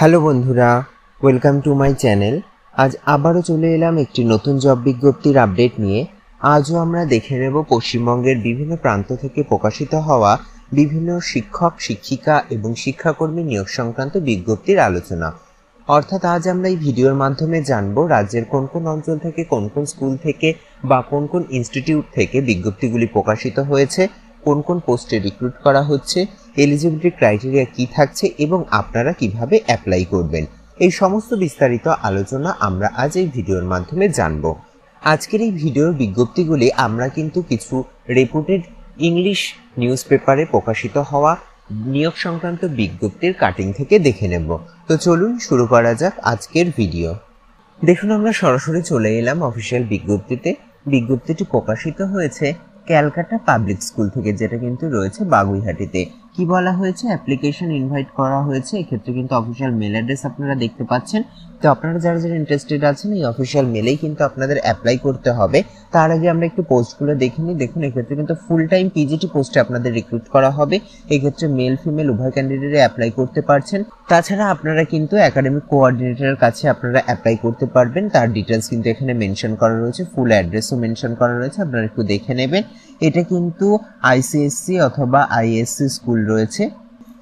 Hello বন্ধুরা, welcome to my channel. আজ আবারও চলে এলাম একটি নতুন জব বিজ্ঞপ্তির আপডেট নিয়ে। আজও আমরা দেখে নেব পশ্চিমবঙ্গের বিভিন্ন প্রান্ত থেকে প্রকাশিত হওয়া বিভিন্ন শিক্ষক, শিক্ষিকা এবং শিক্ষাকর্মী নিয়োগ সংক্রান্ত বিজ্ঞপ্তির আলোচনা। অর্থাৎ আজ আমরা এই ভিডিওর মাধ্যমে জানব রাজ্যের কোন কোন অঞ্চল থেকে, কোন কোন স্কুল থেকে বা কোন কোন ইনস্টিটিউট থেকে বিজ্ঞপ্তিগুলি প্রকাশিত হয়েছে, কোন কোন পোস্টে রিক্রুট করা হচ্ছে, এলিজিবিলিটি ক্রাইটেরিয়া কি থাকছে এবং আপনারা কিভাবে অ্যাপ্লাই করবেন। এই সমস্ত বিস্তারিত আলোচনা আমরা আজ এই ভিডিওর মাধ্যমে জানব। আজকের এই ভিডিওর বিজ্ঞপ্তিগুলি আমরা কিন্তু কিছু রেপুটেড ইংলিশ নিউজ পেপারে প্রকাশিত হওয়া নিয়োগ সংক্রান্ত বিজ্ঞপ্তির কাটিং থেকে দেখে নেব। তো চলুন শুরু করা যাক আজকের ভিডিও। দেখুন, আমরা সরাসরি চলে এলাম অফিসিয়াল বিজ্ঞপ্তিতে। বিজ্ঞপ্তিটি প্রকাশিত হয়েছে ক্যালকাটা পাবলিক স্কুল থেকে, যেটা কিন্তু রয়েছে বাগুইহাটিতে। কি বলা হয়েছে? অ্যাপ্লিকেশন ইনভাইট করা হয়েছে। এক্ষেত্রে কিন্তু অফিসিয়াল মেল অ্যাড্রেস আপনারা দেখতে পাচ্ছেন। তো আপনারা যারা যারা ইন্টারেস্টেড আছেন এই অফিসিয়াল মেলেই কিন্তু আপনাদের অ্যাপ্লাই করতে হবে। তার আগে আমরা একটু পোস্টগুলো দেখে নিই। দেখুন, এক্ষেত্রে কিন্তু ফুল টাইম পিজিটি পোস্টে আপনাদের রিক্রুট করা হবে। এক্ষেত্রে মেল ফিমেল উভয় ক্যান্ডিডেটই অ্যাপ্লাই করতে পারছেন। তাছাড়া আপনারা কিন্তু একাডেমিক কোঅর্ডিনেটরের কাছে আপনারা অ্যাপ্লাই করতে পারবেন। তার ডিটেলস কিন্তু এখানে মেনশন করা রয়েছে, ফুল অ্যাড্রেসও মেনশন করা রয়েছে, আপনারা একটু দেখে নেবেন। এটা কিন্তু আইসিএসসি অথবা আইএসসি স্কুল রয়েছে।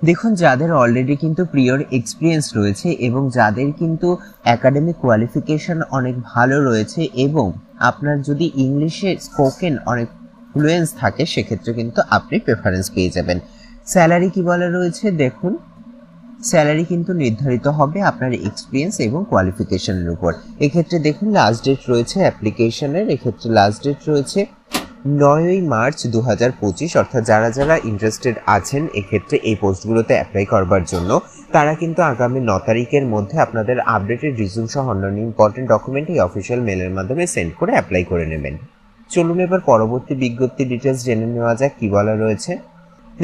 দেখুন, যাদের অলরেডি কিন্তু প্রিয়র এক্সপিরিয়েন্স রয়েছে এবং যাদের কিন্তু একাডেমিক কোয়ালিফিকেশন অনেক ভালো রয়েছে এবং আপনার যদি ইংলিশে স্পোকেন অনেক ফ্লুয়েন্স থাকে, সেক্ষেত্রে কিন্তু আপনি প্রেফারেন্স পেয়ে যাবেন। স্যালারি কি বলা রয়েছে? দেখুন, স্যালারি কিন্তু নির্ধারিত হবে আপনার এক্সপিরিয়েন্স এবং কোয়ালিফিকেশনের উপর। এক্ষেত্রে দেখুন, লাস্ট ডেট রয়েছে অ্যাপ্লিকেশনের। এক্ষেত্রে লাস্ট ডেট রয়েছে 9ই মার্চ 2025। অর্থাৎ যারা যারা ইন্টারেস্টেড আছেন এক্ষেত্রে এই পোস্টগুলোতে অ্যাপ্লাই করবার জন্য, তারা কিন্তু আগামী 9 তারিখের মধ্যে আপনাদের আপডেটেড রিজিউম সহ অন্যান্য ইম্পর্টেন্ট ডকুমেন্ট এই অফিসিয়াল মেলের মাধ্যমে সেন্ড করে অ্যাপ্লাই করে নেবেন। চলুন এবার পরবর্তী বিজ্ঞপ্তি ডিটেলস জেনে নেওয়া যাক কি বলা রয়েছে।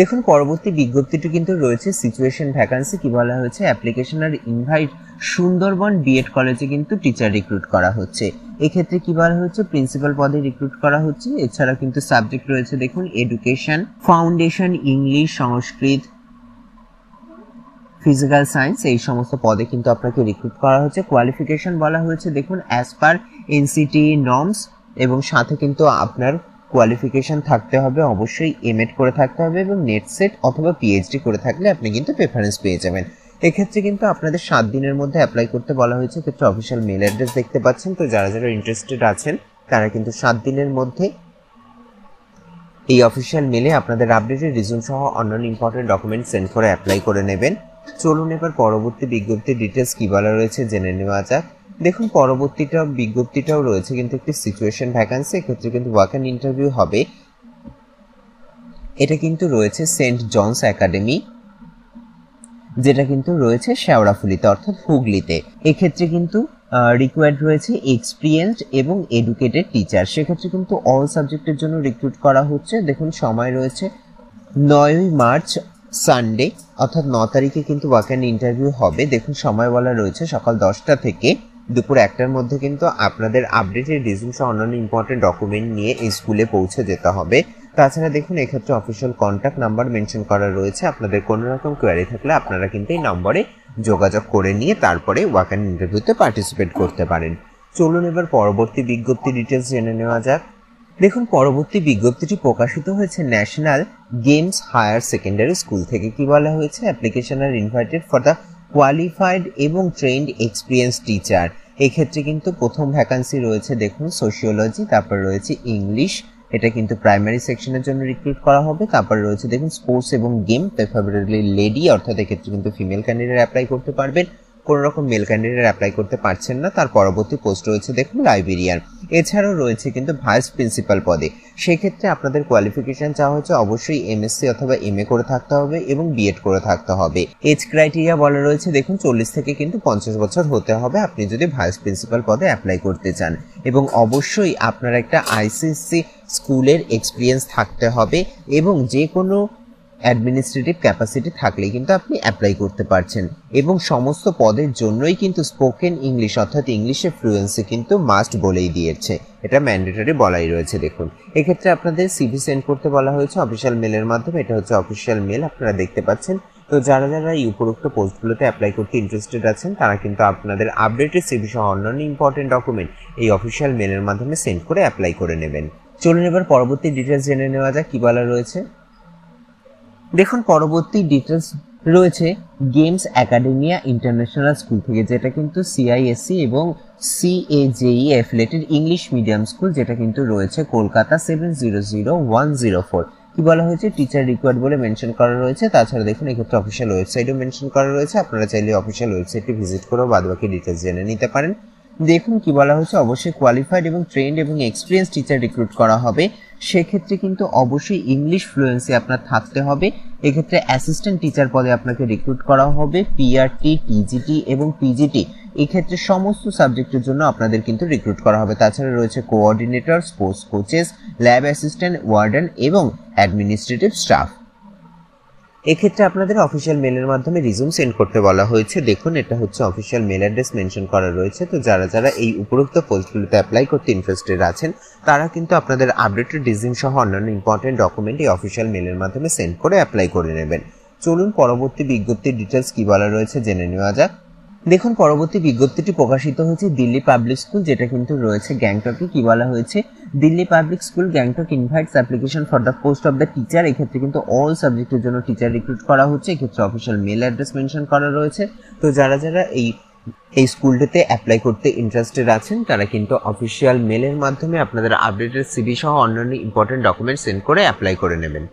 দেখুন, পরবর্তী বিজ্ঞপ্তিটি কিন্তু রয়েছে সিচুয়েশন ভ্যাকান্সি। কি বলা হয়েছে? অ্যাপ্লিকেশন আর ইনভাইট সুন্দরবন বিএড কলেজে কিন্তু টিচার রিক্রুট করা হচ্ছে। এক্ষেত্রে কি বলা হচ্ছে? প্রিন্সিপাল পদে রিক্রুট করা হচ্ছে। এছাড়া কিন্তু সাবজেক্ট রয়েছে, দেখুন, এডুকেশন, ফাউন্ডেশন, ইংলিশ, সংস্কৃত, ফিজিক্যাল সায়েন্স, এই সমস্ত পদে কিন্তু আপনাকে রিক্রুট করা হচ্ছে। কোয়ালিফিকেশন বলা হয়েছে, দেখুন, অ্যাজ পার এনসিটি নর্মস, এবং সাথে কিন্তু আপনার কোয়ালিফিকেশন থাকতে হবে, অবশ্যই এমএড করে থাকতে হবে এবং নেট সেট অথবা পিএইচডি করে থাকলে আপনি কিন্তু প্রেফারেন্স পেয়ে যাবেন। এক্ষেত্রে কিন্তু আপনাদের 7 দিনের মধ্যে অ্যাপ্লাই করতে বলা হয়েছে। এক্ষেত্রে অফিসিয়াল মেল অ্যাড্রেস দেখতে পাচ্ছেন। তো যারা যারা ইন্টারেস্টেড আছেন তারা কিন্তু 7 দিনের মধ্যে এই অফিসিয়াল মেলে আপনাদের আপডেটেড রিজিউম সহ অন্যান্য ইম্পর্টেন্ট ডকুমেন্ট সেন্ড করে অ্যাপ্লাই করে নেবেন। চলুন এবার পরবর্তী বিজ্ঞপ্তির ডিটেলস কি বলা রয়েছে জেনে নেওয়া যাক। দেখুন, পরবর্তীটা বিজ্ঞপ্তিটাও রয়েছে কিন্তু একটি সিচুয়েশন ভ্যাকান্সি। এক্ষেত্রে কিন্তু ওয়াক অ্যান্ড ইন্টারভিউ হবে। এটা কিন্তু রয়েছে সেন্ট জনস একাডেমি, যেটা কিন্তু রয়েছে শেওড়াফুলিতে অর্থাৎ হুগলিতে। এক্ষেত্রে কিন্তু রিকোয়ার্ড রয়েছে এক্সপিরিয়েন্সড এবং এডুকেটেড টিচার। সেক্ষেত্রে কিন্তু অল সাবজেক্টের জন্য রিক্রুট করা হচ্ছে। দেখুন, সময় রয়েছে 9ই মার্চ সানডে, অর্থাৎ 9 তারিখে কিন্তু ওয়াক অ্যান্ড ইন্টারভিউ হবে। দেখুন, সময় বলা রয়েছে সকাল 10টা থেকে দুপুর 1টার মধ্যে কিন্তু আপনাদের আপডেটেড রিজিউম সহ অন্যান্য ইম্পর্টেন্ট ডকুমেন্ট নিয়ে এই স্কুলে পৌঁছে যেতে হবে। তাছাড়া দেখুন, এক্ষেত্রে অফিসিয়াল কন্ট্যাক্ট নাম্বার মেনশন করা রয়েছে। আপনাদের কোনো রকম কোয়ারি থাকলে আপনারা কিন্তু এই নম্বরে যোগাযোগ করে নিয়ে তারপরে ওয়াক অ্যান্ড ইন্টারভিউতে পার্টিসিপেট করতে পারেন। চলুন এবার পরবর্তী বিজ্ঞপ্তি ডিটেলস জেনে নেওয়া যাক। দেখুন, পরবর্তী বিজ্ঞপ্তিটি প্রকাশিত হয়েছে national games higher secondary school থেকে। কি বলা হয়েছে? Application are invited for the qualified এবং ট্রেন্ড এক্সপিরিয়েন্স টিচার। এক্ষেত্রে কিন্তু প্রথম ভ্যাকান্সি রয়েছে, দেখুন, সোশিওলজি, তারপর রয়েছে ইংলিশ, এটা কিন্তু প্রাইমারি সেকশনের জন্য রিক্রুট করা হবে। তারপর রয়েছে দেখুন স্পোর্টস এবং গেম, প্রেফারেবলি লেডি, অর্থাৎ এক্ষেত্রে কিন্তু ফিমেল ক্যান্ডিডেট অ্যাপ্লাই করতে পারবেন। কোনো রকম মেল ক্যান্ডিডেট অ্যাপ্লাই করতে পারছেন না। তার পরবর্তী পোস্ট রয়েছে, দেখুন, লাইব্রেরিয়ান। এছাড়াও রয়েছে কিন্তু ভাইস প্রিন্সিপাল পদে। সেক্ষেত্রে আপনাদের কোয়ালিফিকেশন চাওয়া হচ্ছে অবশ্যই এমএসসি অথবা এমএ করে থাকতে হবে এবং বিএড করে থাকতে হবে। এজ ক্রাইটেরিয়া বলা রয়েছে, দেখুন, 40 থেকে কিন্তু 50 বছর হতে হবে আপনি যদি ভাইস প্রিন্সিপাল পদে অ্যাপ্লাই করতে চান, এবং অবশ্যই আপনার একটা আইসিএসসি স্কুলের এক্সপিরিয়েন্স থাকতে হবে এবং যে কোনো অ্যাডমিনিস্ট্রেটিভ ক্যাপাসিটি থাকলেই কিন্তু আপনি অ্যাপ্লাই করতে পারছেন। এবং সমস্ত পদের জন্যই কিন্তু স্পোকেন ইংলিশ অর্থাৎ ইংলিশে ফ্লুয়েন্সি কিন্তু মাস্ট বলেই দিয়েছে, এটা ম্যান্ডেটরি বলাই রয়েছে। দেখুন, এক্ষেত্রে আপনাদের সিভি সেন্ড করতে বলা হয়েছে অফিসিয়াল মেলের মাধ্যমে। এটা হচ্ছে অফিসিয়াল মেল, আপনারা দেখতে পাচ্ছেন। তো যারা যারা এই উপরোক্ত পোস্টগুলোতে অ্যাপ্লাই করতে ইন্টারেস্টেড আছেন তারা কিন্তু আপনাদের আপডেটেড সিভি সহ অন্যান্য ইম্পর্টেন্ট ডকুমেন্ট এই অফিসিয়াল মেলের মাধ্যমে সেন্ড করে অ্যাপ্লাই করে নেবেন। চলুন এবার পরবর্তী ডিটেলস জেনে নেওয়া যাক কি বলা রয়েছে। দেখুন পরবর্তী ডিটেলস রয়েছে গেমস একাডেমিয়া ইন্টারন্যাশনাল স্কুল থেকে, যেটা কিন্তু সিআইএসসি এবং সিএজেই অ্যাফিলিয়েটেড ইংলিশ মিডিয়াম স্কুল, যেটা কিন্তু রয়েছে কলকাতা 700104। কি বলা হয়েছে, টিচার রিকোয়ার্ড বলে মেনশন করা রয়েছে। তাছাড়া দেখুন এক্ষেত্রে অফিসিয়াল ওয়েবসাইটও মেনশন করা রয়েছে, আপনারা চাইলে অফিসিয়াল ওয়েবসাইটটি ভিজিট করেও বাদবাকি ডিটেলস জেনে নিতে পারেন। দেখুন কি বলা হয়েছে, অবশ্যই কোয়ালিফাইড এবং ট্রেন্ড এবং এক্সপিরিয়েন্স টিচার রিক্রুট করা হবে। সেক্ষেত্রে কিন্তু অবশ্যই ইংলিশ ফ্লুয়েন্সি আপনার থাকতে হবে। এক্ষেত্রে অ্যাসিস্ট্যান্ট টিচার পদে আপনাকে রিক্রুট করা হবে। পিআরটি, টিজিটি এবং পিজিটি এক্ষেত্রে সমস্ত সাবজেক্টের জন্য আপনাদের কিন্তু রিক্রুট করা হবে। তাছাড়া রয়েছে coordinator, sports coaches, lab assistant, warden এবং অ্যাডমিনিস্ট্রেটিভ স্টাফ। এক্ষেত্রে আপনাদের অফিসিয়াল মেলের মাধ্যমে রিজিউম সেন্ড করতে বলা হয়েছে। দেখুন এটা হচ্ছে অফিসিয়াল মেল অ্যাড্রেস মেনশন করা রয়েছে। তো যারা যারা এই উপরোক্ত পোস্টগুলোতে অ্যাপ্লাই করতে ইন্টারেস্টেড আছেন তারা কিন্তু আপনাদের আপডেটেড রিজিউম সহ অন্যান্য ইম্পর্টেন্ট ডকুমেন্ট এই অফিসিয়াল মেলের মাধ্যমে সেন্ড করে অ্যাপ্লাই করে নেবেন। চলুন পরবর্তী বিজ্ঞপ্তির ডিটেলস কি বলা রয়েছে জেনে নেওয়া যাক। দেখুন পরবর্তী বিজ্ঞপ্তিটি প্রকাশিত হয়েছে দিল্লি পাবলিক স্কুল, যেটা কিন্তু রয়েছে গ্যাংটকে। কি বলা হয়েছে, Delhi public school Gangtok invites application for the post of the teacher. এক্ষেত্রে কিন্তু অল সাবজেক্টের জন্য টিচার রিক্রুট করা হচ্ছে। এক্ষেত্রে অফিসিয়াল মেল অ্যাড্রেস মেনশন করা রয়েছে। তো যারা যারা এই স্কুলটিতে অ্যাপ্লাই করতে ইন্টারেস্টেড আছেন তারা কিন্তু অফিসিয়াল মেলের মাধ্যমে আপনাদের আপডেটেড সিভি সহ অন্যান্য ইম্পর্টেন্ট ডকুমেন্ট সেন্ড করে অ্যাপ্লাই করে নেবেন।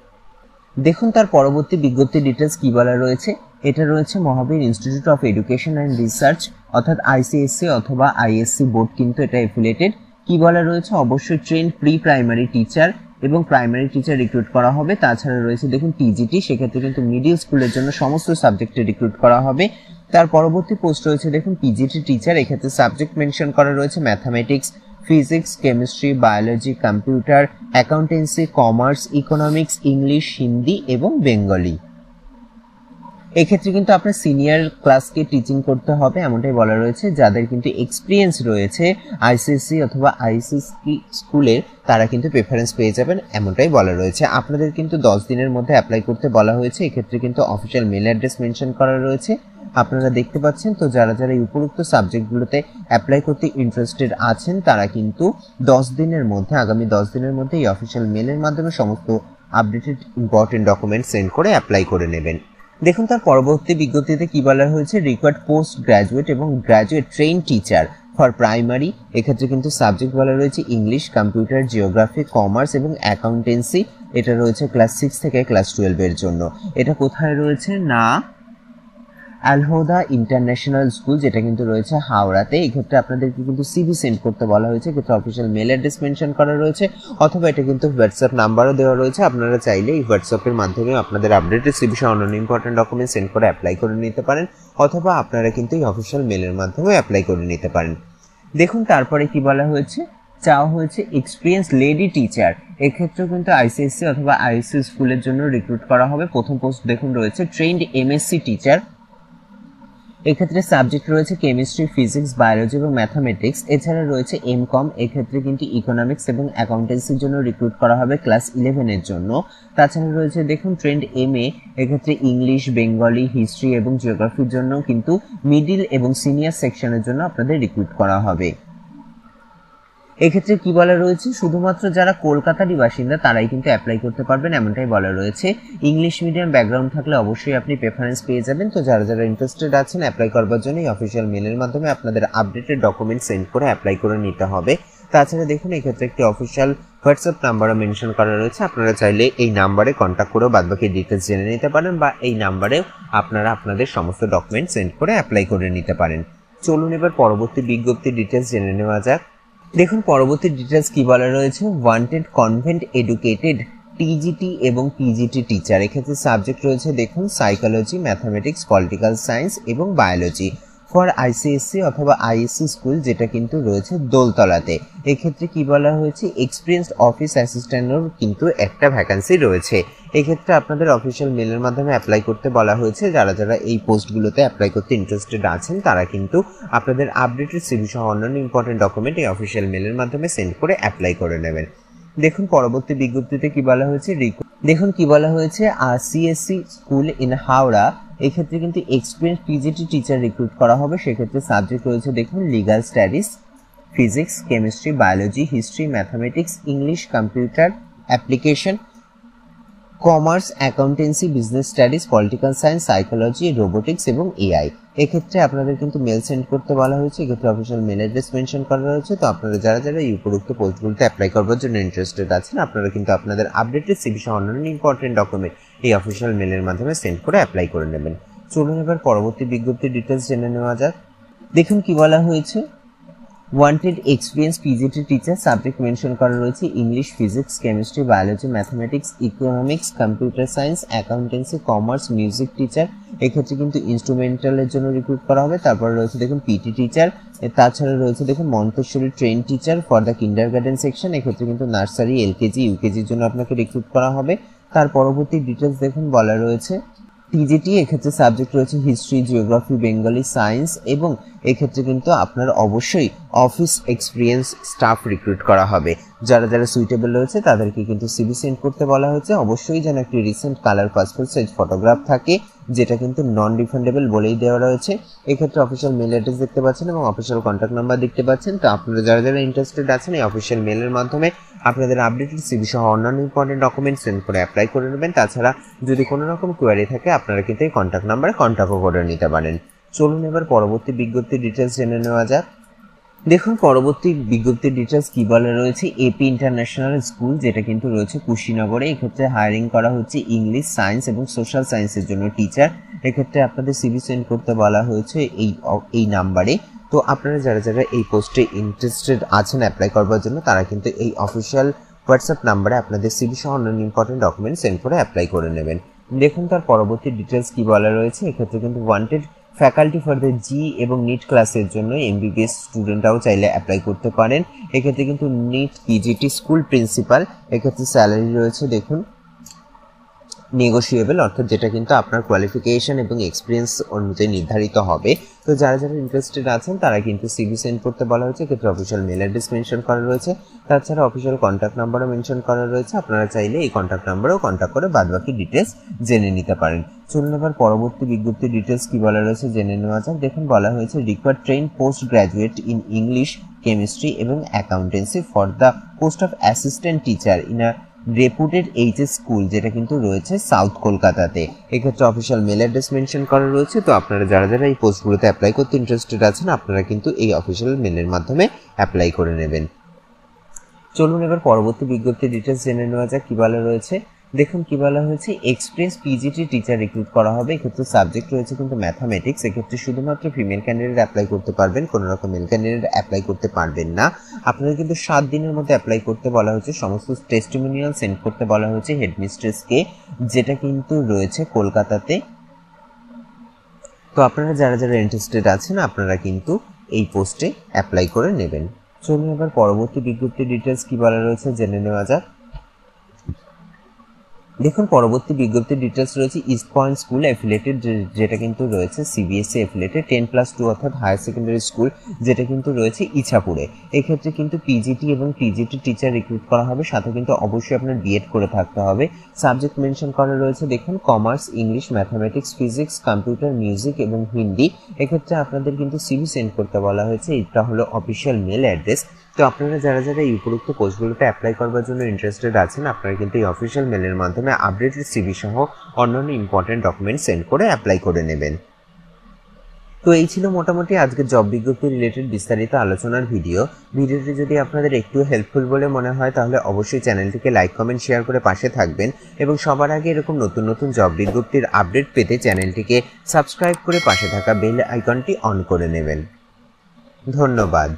দেখুন তার পরবর্তী বিজ্ঞপ্তি ডিটেলস কি বলা রয়েছে। এটা রয়েছে Mahavir institute of education and research, অর্থাৎ আইসিএসসি অথবা আইএসসি বোর্ড কিন্তু এটা এফিলিয়েটেড। কি বলা রয়েছে, অবশ্যই ট্রেন্ড প্রি প্রাইমারি টিচার এবং প্রাইমারি টিচার রিক্রুট করা হবে। তাছাড়া রয়েছে দেখুন টিজিটি, সেক্ষেত্রে কিন্তু মিডিল স্কুলের জন্য সমস্ত সাবজেক্টে রিক্রুট করা হবে। তার পরবর্তী পোস্ট রয়েছে দেখুন পিজিটি টিচার। এক্ষেত্রে সাবজেক্ট মেনশন করা রয়েছে mathematics, physics, chemistry, biology, computer, accountancy, commerce, economics, English, Hindi এবং বেঙ্গলি। এক্ষেত্রে কিন্তু আপনার সিনিয়র ক্লাসকে টিচিং করতে হবে এমনটাই বলা রয়েছে। যাদের কিন্তু এক্সপিরিয়েন্স রয়েছে আইসিএসসি অথবা আইসিএসসি স্কুলের তারা কিন্তু প্রেফারেন্স পেয়ে যাবেন এমনটাই বলা রয়েছে। আপনাদের কিন্তু 10 দিনের মধ্যে অ্যাপ্লাই করতে বলা হয়েছে। এক্ষেত্রে কিন্তু অফিসিয়াল মেল অ্যাড্রেস মেনশন করা রয়েছে, আপনারা দেখতে পাচ্ছেন। তো যারা যারা এই উপরোক্ত সাবজেক্টগুলোতে অ্যাপ্লাই করতে ইন্টারেস্টেড আছেন তারা কিন্তু 10 দিনের মধ্যে, আগামী 10 দিনের মধ্যে এই অফিসিয়াল মেলের মাধ্যমে সমস্ত আপডেটেড ইম্পর্টেন্ট ডকুমেন্ট সেন্ড করে অ্যাপ্লাই করে নেবেন। দেখুন তার পরবর্তী বিজ্ঞপ্তিতে কি বলা হয়েছে, রিকোয়ার্ড পোস্ট গ্রাজুয়েট এবং graduate train teacher for primary. এক্ষেত্রে কিন্তু সাবজেক্ট বলা রয়েছে ইংলিশ, কম্পিউটার, জিওগ্রাফি, কমার্স এবং অ্যাকাউন্টেন্সি। এটা রয়েছে ক্লাস 6 থেকে ক্লাস 12 এর জন্য। এটা কোথায় রয়েছে না, আলহোদা ইন্টারন্যাশনাল স্কুল, যেটা কিন্তু রয়েছে হাওড়াতে। এক্ষেত্রে আপনাদেরকে কিন্তু সিভি সেন্ড করতে বলা হয়েছে। এক্ষেত্রে অফিসিয়াল মেল অ্যাড্রেস মেনশন করা রয়েছে, অথবা এটা কিন্তু হোয়াটসঅ্যাপ নাম্বারও দেওয়া রয়েছে। আপনারা চাইলে এই হোয়াটসঅ্যাপের মাধ্যমে আপনাদের আপডেটেড সিভি সহ অন্যান্য ইম্পর্টেন্ট ডকুমেন্ট সেন্ড করে অ্যাপ্লাই করে নিতে পারেন, অথবা আপনারা কিন্তু এই অফিসিয়াল মেলের মাধ্যমে অ্যাপ্লাই করে নিতে পারেন। দেখুন তারপরে কি বলা হয়েছে, চাওয়া হয়েছে এক্সপিরিয়েন্স লেডি টিচার। এক্ষেত্রেও কিন্তু আইসিএসসি অথবা আইএসসি স্কুলের জন্য রিক্রুট করা হবে। প্রথম পোস্ট দেখুন রয়েছে ট্রেন্ড এমএসসি টিচার। এক্ষেত্রে সাবজেক্ট রয়েছে কেমিস্ট্রি, ফিজিক্স, বায়োলজি এবং ম্যাথামেটিক্স। এছাড়া রয়েছে এমকম। এক্ষেত্রে কিন্তু ইকোনমিক্স এবং অ্যাকাউন্টেন্সির জন্য রিক্রুট করা হবে ক্লাস 11 এর জন্য। তাছাড়া রয়েছে দেখুন ট্রেন্ড এমএ। এক্ষেত্রে ইংলিশ, বেঙ্গলি, হিস্ট্রি এবং জিওগ্রাফির জন্য কিন্তু মিডিল এবং সিনিয়র সেকশনের জন্য আপনাদের রিক্রুট করা হবে। এক্ষেত্রে কি বলা রয়েছে, শুধুমাত্র যারা কলকাতারই বাসিন্দা তারাই কিন্তু অ্যাপ্লাই করতে পারবেন এমনটাই বলা রয়েছে। ইংলিশ মিডিয়াম ব্যাকগ্রাউন্ড থাকলে অবশ্যই আপনি প্রেফারেন্স পেয়ে যাবেন। তো যারা যারা ইন্টারেস্টেড আছেন অ্যাপ্লাই করবার জন্য এই অফিসিয়াল মেলের মাধ্যমে আপনাদের আপডেটেড ডকুমেন্ট সেন্ড করে অ্যাপ্লাই করে নিতে হবে। তাছাড়া দেখুন এক্ষেত্রে একটি অফিসিয়াল হোয়াটসঅ্যাপ নাম্বারও মেনশন করা রয়েছে। আপনারা চাইলে এই নাম্বারে কন্ট্যাক্ট করেও বাদবাকি ডিটেলস জেনে নিতে পারেন, বা এই নাম্বারেও আপনারা আপনাদের সমস্ত ডকুমেন্ট সেন্ড করে অ্যাপ্লাই করে নিতে পারেন। চলুন এবার পরবর্তী বিজ্ঞপ্তির ডিটেলস জেনে নেওয়া যাক। দেখুন পরবর্তী ডিটেলস কি বলা রয়েছে, ওয়ান্টেড কনভেন্ট এডুকেটেড টিজিটি এবং পিজিটি টিচার। এক্ষেত্রে সাবজেক্ট রয়েছে দেখুন সাইকোলজি, ম্যাথামেটিক্স, পলিটিক্যাল সায়েন্স এবং বায়োলজি ফর আইসিএসসি অথবা আইএসসি স্কুল, যেটা কিন্তু রয়েছে দোলতলাতে। এক্ষেত্রে কি বলা হয়েছে, এক্সপিরিয়েন্সড অফিস অ্যাসিস্ট্যান্টের কিন্তু একটা ভ্যাকান্সি রয়েছে। এক্ষেত্রে আপনাদের অফিসিয়াল মেলের মাধ্যমে অ্যাপ্লাই করতে বলা হয়েছে। যারা যারা এই পোস্টগুলোতে অ্যাপ্লাই করতে ইন্টারেস্টেড আছেন তারা কিন্তু আপনাদের আপডেটেড সিভি সহ অন্যান্য ইম্পর্টেন্ট ডকুমেন্ট এই অফিসিয়াল মেলের মাধ্যমে সেন্ড করে অ্যাপ্লাই করে নেবেন। দেখুন পরবর্তী বিজ্ঞপ্তিতে কি বলা হয়েছে, দেখুন কি বলা হয়েছে, সিএসসি স্কুল ইন হাওড়া, এক্ষেত্রে কিন্তু এক্সপিরিয়েন্স পিজিটি টিচার রিক্রুট করা হবে। সেক্ষেত্রে সাবজেক্ট রয়েছে দেখুন legal studies, physics, chemistry, biology, history, mathematics, English, computer application, commerce, accountancy, business studies, political science, psychology, robotics এবং এআই। এক্ষেত্রে আপনাদের কিন্তু মেল সেন্ড করতে বলা হয়েছে। এক্ষেত্রে অফিসিয়াল মেল অ্যাড্রেস মেনশন করা রয়েছে। তো আপনারা যারা যারা এই উপরোক্ত পোস্টগুলোতে অ্যাপ্লাই করবার জন্য ইন্টারেস্টেড আছেন, আপনারা কিন্তু আপনাদের আপডেটেড সিভি সহ অন্যান্য ইম্পর্টেন্ট ডকুমেন্ট এই অফিসিয়াল মেলের মাধ্যমে সেন্ড করে অ্যাপ্লাই করে নেবেন। চলুন এবার পরবর্তী বিজ্ঞপ্তির ডিটেলস জেনে নেওয়া যাক। দেখুন কি বলা হয়েছে, wanted experience PGT teacher, subject mention করা রয়েছে English, physics, chemistry, biology, mathematics, economics, computer science, accountancy, commerce, music teacher. এক্ষেত্রে কিন্তু ইনস্ট্রুমেন্টালের জন্য রিক্রুট করা হবে। তারপরে রয়েছে দেখুন পিটি টিচার, তাছাড়া রয়েছে দেখুন Montessori train teacher for the kindergarten section. এক্ষেত্রে কিন্তু নার্সারি, এলকেজি, ইউকেজির জন্য আপনাকে রিক্রুট করা হবে। তার পরবর্তী ডিটেলস দেখুন বলা রয়েছে টিজিটি, এক্ষেত্রে সাবজেক্ট রয়েছে হিস্ট্রি, জিওগ্রাফি, বেঙ্গলি, সায়েন্স এবং এক্ষেত্রে কিন্তু আপনার অবশ্যই অফিস এক্সপিরিয়েন্স স্টাফ রিক্রুট করা হবে। যারা যারা সুইটেবল রয়েছে তাদেরকে কিন্তু সিভি সেন্ড করতে বলা হয়েছে। অবশ্যই যেন একটি recent colour passport size photograph থাকে, যেটা কিন্তু নন রিফান্ডেবল বলেই দেওয়া রয়েছে। এক্ষেত্রে অফিসিয়াল মেল অ্যাড্রেস দেখতে পাচ্ছেন এবং অফিসিয়াল কন্ট্যাক্ট নাম্বার দেখতে পাচ্ছেন। তো আপনারা যারা যারা ইন্টারেস্টেড আছেন এই অফিসিয়াল মেলের মাধ্যমে আপনাদের আপডেটেড সিভি সহ অন্যান্য ইম্পর্টেন্ট ডকুমেন্ট সেন্ড করে অ্যাপ্লাই করে নেবেন। তাছাড়া যদি কোনো রকম কোয়ারি থাকে আপনারা কিন্তু এই কন্ট্যাক্ট নাম্বারে কন্ট্যাক্টও করে নিতে পারেন। চলুন এবার পরবর্তী বিজ্ঞপ্তির ডিটেলস জেনে নেওয়া যাক। দেখুন পরবর্তী বিজ্ঞপ্তির ডিটেলস কি বলা রয়েছে, এপি ইন্টারন্যাশনাল স্কুল, যেটা কিন্তু রয়েছে কুশিনগরে। এক্ষেত্রে হায়ারিং করা হচ্ছে ইংলিশ, সায়েন্স এবং সোশ্যাল সায়েন্সের জন্য টিচার। এক্ষেত্রে আপনাদের সিভি সেন্ড করতে বলা হয়েছে এই নাম্বারে। তো আপনারা যারা যারা এই পোস্টে ইন্টারেস্টেড আছেন অ্যাপ্লাই করবার জন্য তারা কিন্তু এই অফিসিয়াল হোয়াটসঅ্যাপ নাম্বারে আপনাদের সিভি সহ অন্যান্য ইম্পর্টেন্ট ডকুমেন্ট সেন্ড করে অ্যাপ্লাই করে নেবেন। দেখুন তার পরবর্তী ডিটেলস কি বলা রয়েছে, এক্ষেত্রে কিন্তু wanted faculty for the G এবং নিট ক্লাসের জন্য এমবিবিএস স্টুডেন্টরাও চাইলে অ্যাপ্লাই করতে পারেন। এক্ষেত্রে কিন্তু নিট পিজিটি স্কুল প্রিন্সিপাল, এক্ষেত্রে স্যালারি রয়েছে দেখুন নেগোশিয়েবল, অর্থাৎ যেটা কিন্তু আপনার কোয়ালিফিকেশন এবং এক্সপিরিয়েন্স অনুযায়ী নির্ধারিত হবে। তো যারা যারা ইন্টারেস্টেড আছেন তারা কিন্তু সিভি সেন্ড করতে বলা হয়েছে। এক্ষেত্রে অফিসিয়াল মেল অ্যাড্রেস মেনশন করা রয়েছে। তাছাড়া অফিসিয়াল কন্ট্যাক্ট নাম্বারও মেনশন করা রয়েছে। আপনারা চাইলে এই কন্ট্যাক্ট নাম্বারেও কন্ট্যাক্ট করে বাদবাকি ডিটেলস জেনে নিতে পারেন। চলুন এবার পরবর্তী বিজ্ঞপ্তির ডিটেলস কি বলা রয়েছে জেনে নেওয়া যাক। দেখুন বলা হয়েছে required trained post graduate in English, chemistry এবং accountancy for the post of assistant teacher in a reputed HS school, যেটা কিন্তু রয়েছে সাউথ কলকাতাতে। এক্ষেত্রে অফিসিয়াল মেল অ্যাড্রেস মেনশন করা রয়েছে। তো আপনারা যারা যারা এই পোস্টগুলোতে অ্যাপ্লাই করতে ইন্টারেস্টেড আছেন আপনারা কিন্তু এই অফিসিয়াল মেলের মাধ্যমে অ্যাপ্লাই করে নেবেন। চলুন এবার পরবর্তী বিজ্ঞপ্তির ডিটেলস জেনে নেওয়া যাক কি বলা রয়েছে। দেখুন কি বলা হয়েছে, এক্সপিরিয়েন্স পিজিটি টিচার রিক্রুট করা হবে। এক্ষেত্রে সাবজেক্ট রয়েছে কিন্তু ম্যাথামেটিক্স। এক্ষেত্রে শুধুমাত্র ফিমেল ক্যান্ডিডেট অ্যাপ্লাই করতে পারবেন, কোনো রকম মেল ক্যান্ডিডেট অ্যাপ্লাই করতে পারবেন না। আপনাদের কিন্তু 7 দিনের মধ্যে অ্যাপ্লাই করতে বলা হয়েছে। সমস্ত টেস্টিমোনিয়াল সেন্ড করতে বলা হয়েছে হেডমিস্ট্রেসকে, যেটা কিন্তু রয়েছে কলকাতাতে। তো আপনারা যারা যারা ইন্টারেস্টেড আছেন আপনারা কিন্তু এই পোস্টে অ্যাপ্লাই করে নেবেন। চলুন এবার পরবর্তী বিজ্ঞপ্তির ডিটেলস কি বলা রয়েছে জেনে নেওয়া যাক। দেখুন পরবর্তী বিজ্ঞপ্তির ডিটেলস রয়েছে ইস্ট পয়েন্ট স্কুল অ্যাফিলিয়েটেড, যেটা কিন্তু রয়েছে সিবিএসসি অ্যাফিলিয়েটেড 10+2 অর্থাৎ হায়ার সেকেন্ডারি স্কুল, যেটা কিন্তু রয়েছে ইছাপুরে। এক্ষেত্রে কিন্তু পিজিটি এবং টিজিটি টিচার রিক্রুট করা হবে। সাথে কিন্তু অবশ্যই আপনার বিএড করে থাকতে হবে। সাবজেক্ট মেনশন করা রয়েছে দেখুন commerce, English, mathematics, physics, computer, music এবং হিন্দি। এক্ষেত্রে আপনাদের কিন্তু সিভি সেন্ড করতে বলা হয়েছে। এটা হলো অফিসিয়াল মেল অ্যাড্রেস। তো আপনারা যারা যারা এই উপরোক্ত পোস্টগুলোতে অ্যাপ্লাই করবার জন্য ইন্টারেস্টেড আছেন আপনারা কিন্তু এই অফিসিয়াল মেলের মাধ্যমে আপডেটেড সিভি সহ অন্যান্য ইম্পর্টেন্ট ডকুমেন্ট সেন্ড করে অ্যাপ্লাই করে নেবেন। তো এই ছিল মোটামুটি আজকের জব বিজ্ঞপ্তি রিলেটেড বিস্তারিত আলোচনার ভিডিওটি যদি আপনাদের একটু হেল্পফুল বলে মনে হয় তাহলে অবশ্যই চ্যানেলটিকে লাইক, কমেন্ট, শেয়ার করে পাশে থাকবেন এবং সবার আগে এরকম নতুন নতুন জব বিজ্ঞপ্তির আপডেট পেতে চ্যানেলটিকে সাবস্ক্রাইব করে পাশে থাকা বেল আইকনটি অন করে নেবেন। ধন্যবাদ।